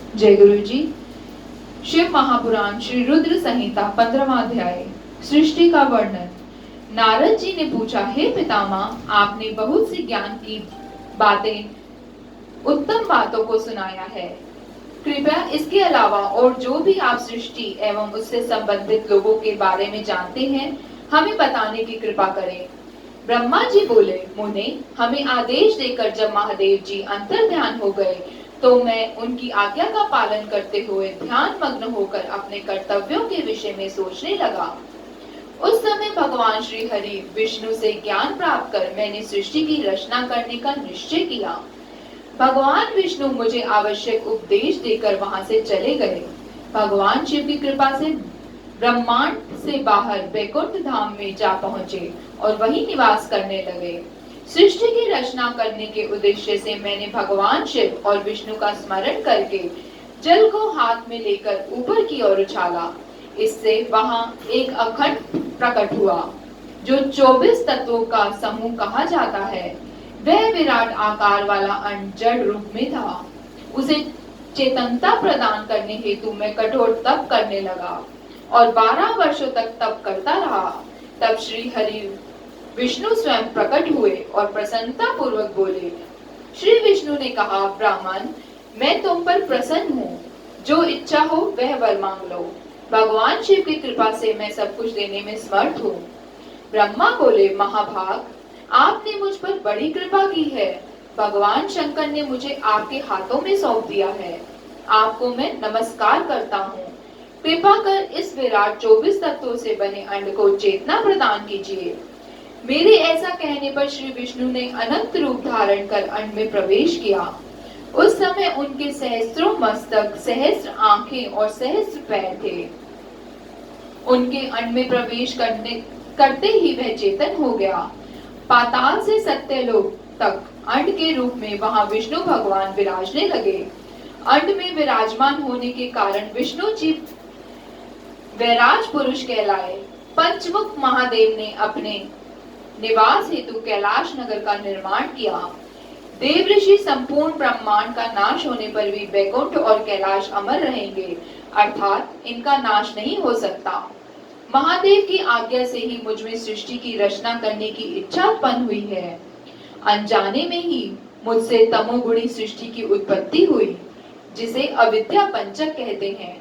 जय गुरु जी। शिव महापुराण श्री रुद्र संहिता 15वां अध्याय। सृष्टि का वर्णन। नारद जी ने पूछा, हे पितामह, आपने बहुत सी ज्ञान की बातें, उत्तम बातों को सुनाया है। कृपया इसके अलावा और जो भी आप सृष्टि एवं उससे संबंधित लोगों के बारे में जानते हैं, हमें बताने की कृपा करें। ब्रह्मा जी बोले, मुने, हमें आदेश देकर जब महादेव जी अंतर ध्यान हो गए, तो मैं उनकी आज्ञा का पालन करते हुए ध्यान मग्न होकर अपने कर्तव्यों के विषय में सोचने लगा। उस समय भगवान श्री हरि विष्णु से ज्ञान प्राप्त कर मैंने सृष्टि की रचना करने का निश्चय किया। भगवान विष्णु मुझे आवश्यक उपदेश देकर वहां से चले गए। भगवान शिव की कृपा से ब्रह्मांड से बाहर वैकुंठ धाम में जा पहुंचे और वहीं निवास करने लगे। सृष्टि की रचना करने के उद्देश्य से मैंने भगवान शिव और विष्णु का स्मरण करके जल को हाथ में लेकर ऊपर की ओर उछाला। इससे वहां एक अखंड प्रकट हुआ, जो 24 तत्वों का समूह कहा जाता है। वह विराट आकार वाला अण्ड जड़ रूप में था। उसे चेतनता प्रदान करने हेतु मैं कठोर तप करने लगा और 12 वर्षों तक तप करता रहा। तब श्री हरि विष्णु स्वयं प्रकट हुए और प्रसन्नता पूर्वक बोले। श्री विष्णु ने कहा, ब्राह्मण, मैं तुम पर प्रसन्न हूँ। जो इच्छा हो वह वर मांग लो। भगवान शिव की कृपा से मैं सब कुछ देने में समर्थ हूँ। ब्रह्मा बोले, महाभाग, आपने मुझ पर बड़ी कृपा की है। भगवान शंकर ने मुझे आपके हाथों में सौंप दिया है। आपको मैं नमस्कार करता हूँ। कृपा कर इस विराट 24 तत्वों से बने अंड को चेतना प्रदान कीजिए। मेरे ऐसा कहने पर श्री विष्णु ने अनंत रूप धारण कर अंड में प्रवेश किया। उस समय उनके सहस्त्रों मस्तक, सहस्त्र आंखें और सहस्त्र पैर थे। उनके अंड में प्रवेश करते ही वह चेतन हो गया। पाताल से सत्यलोक तक अंड के रूप में वहां विष्णु भगवान विराजने लगे। अंड में विराजमान होने के कारण विष्णु जी वैराज पुरुष कहलाए। पंचमुख महादेव ने अपने निवास हेतु कैलाश नगर का निर्माण किया। देव ऋषि संपूर्ण ब्रह्मांड का नाश होने पर भी वैकुंठ और कैलाश अमर रहेंगे, अर्थात इनका नाश नहीं हो सकता। महादेव की आज्ञा से ही मुझ में सृष्टि की रचना करने की इच्छा उत्पन्न हुई है। अनजाने में ही मुझसे तमोगुणी सृष्टि की उत्पत्ति हुई, जिसे अविद्या पंचक कहते हैं।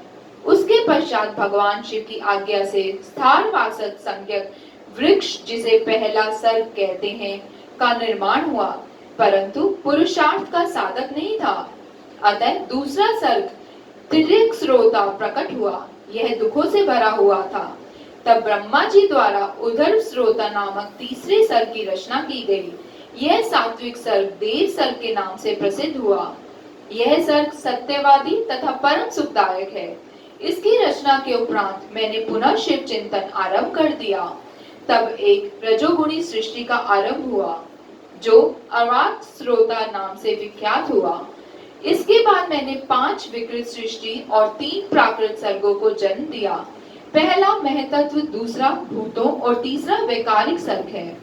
उसके पश्चात भगवान शिव की आज्ञा से स्थार वासक संज्ञक वृक्ष, जिसे पहला सर्ग कहते हैं, का निर्माण हुआ, परंतु पुरुषार्थ का साधक नहीं था। अतः दूसरा सर्ग तिर्यक श्रोता प्रकट हुआ। यह दुखों से भरा हुआ था। तब ब्रह्मा जी द्वारा उदर श्रोता नामक तीसरे सर्ग की रचना की गई। यह सात्विक सर्ग देव सर्ग के नाम से प्रसिद्ध हुआ। यह सर्ग सत्यवादी तथा परम सुखदायक है। इसकी रचना के उपरांत मैंने पुनः शिव चिंतन आरंभ कर दिया। तब एक रजोगुणी सृष्टि का आरंभ हुआ, जो अवाक श्रोता नाम से विख्यात हुआ। इसके बाद मैंने 5 विकृत सृष्टि और 3 प्राकृत सर्गों को जन्म दिया। पहला महतत्व, दूसरा भूतों और तीसरा वैकारिक सर्ग है।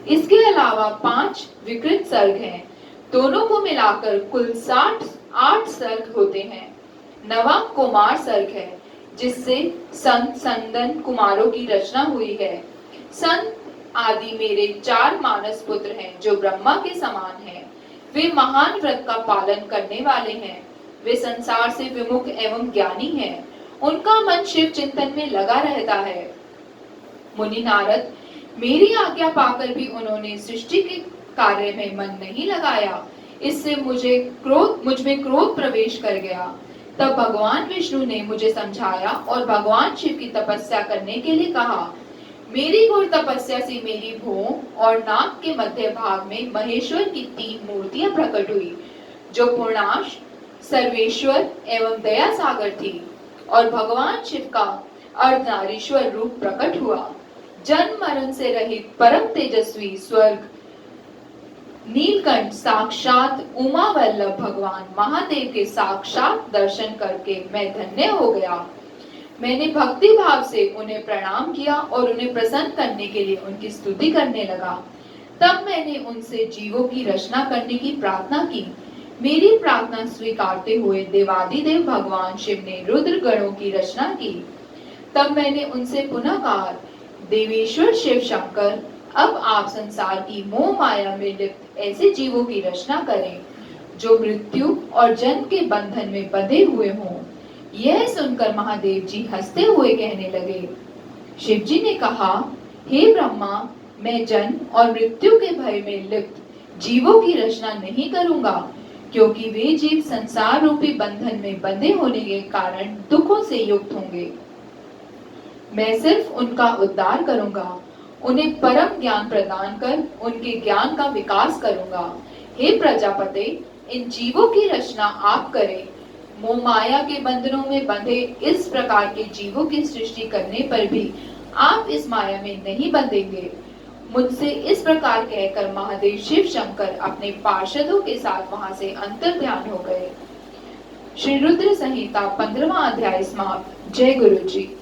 इसके अलावा 5 विकृत सर्ग हैं। दोनों को मिलाकर कुल 8 सर्ग होते हैं। नवा कुमार सर्ग है, जिससे संत संदन कुमारों की रचना हुई है। संत आदि मेरे 4 मानस पुत्र हैं, जो ब्रह्मा के समान हैं। वे महान व्रत का पालन करने वाले हैं। वे संसार से विमुख एवं ज्ञानी हैं। उनका मन शिव चिंतन में लगा रहता है। मुनि नारद, मेरी आज्ञा पाकर भी उन्होंने सृष्टि के कार्य में मन नहीं लगाया। इससे मुझ में क्रोध प्रवेश कर गया। तब भगवान विष्णु ने मुझे समझाया और भगवान शिव की तपस्या करने के लिए कहा। मेरी घोर तपस्या से मेरी भौं और नाक के मध्य भाग में महेश्वर की 3 मूर्तियां प्रकट हुई, जो पूर्णाश, सर्वेश्वर एवं दया सागर थी, और भगवान शिव का अर्धनारीश्वर रूप प्रकट हुआ। जन्म मरण से रहित परम तेजस्वी स्वर्ग नीलकंठ साक्षात उमा वल्लभ भगवान महादेव के साक्षात दर्शन करके मैं धन्य हो गया। मैंने भक्ति भाव से उन्हें प्रणाम किया और उन्हें प्रसन्न करने के लिए उनकी स्तुति करने लगा। तब मैंने उनसे जीवों की रचना करने की प्रार्थना की। मेरी प्रार्थना स्वीकारते हुए देवादिदेव भगवान शिव ने रुद्र गणों की रचना की। तब मैंने उनसे पुनः कहा, देवेश्वर शिव शंकर, अब आप संसार की मोह माया में लिप्त ऐसे जीवों की रचना करें जो मृत्यु और जन्म के बंधन में बंधे हुए हों। यह सुनकर महादेव जी हंसते हुए कहने लगे। शिव जी ने कहा, हे ब्रह्मा, मैं जन्म और मृत्यु के भय में लिप्त जीवों की रचना नहीं करूंगा, क्योंकि वे जीव संसार रूपी बंधन में बंधे होने के कारण दुखों से युक्त होंगे। मैं सिर्फ उनका उद्धार करूंगा, उन्हें परम ज्ञान प्रदान कर उनके ज्ञान का विकास करूंगा। हे प्रजापते, इन जीवों की रचना आप करें। मोह माया के बंधनों में बंधे इस प्रकार के जीवों की सृष्टि करने पर भी आप इस माया में नहीं बंधेंगे। मुझसे इस प्रकार कहकर महादेव शिव शंकर अपने पार्षदों के साथ वहां से अंतर ध्यान हो गए। श्री रुद्र संहिता 15वां अध्याय समाप्त। जय गुरु जी।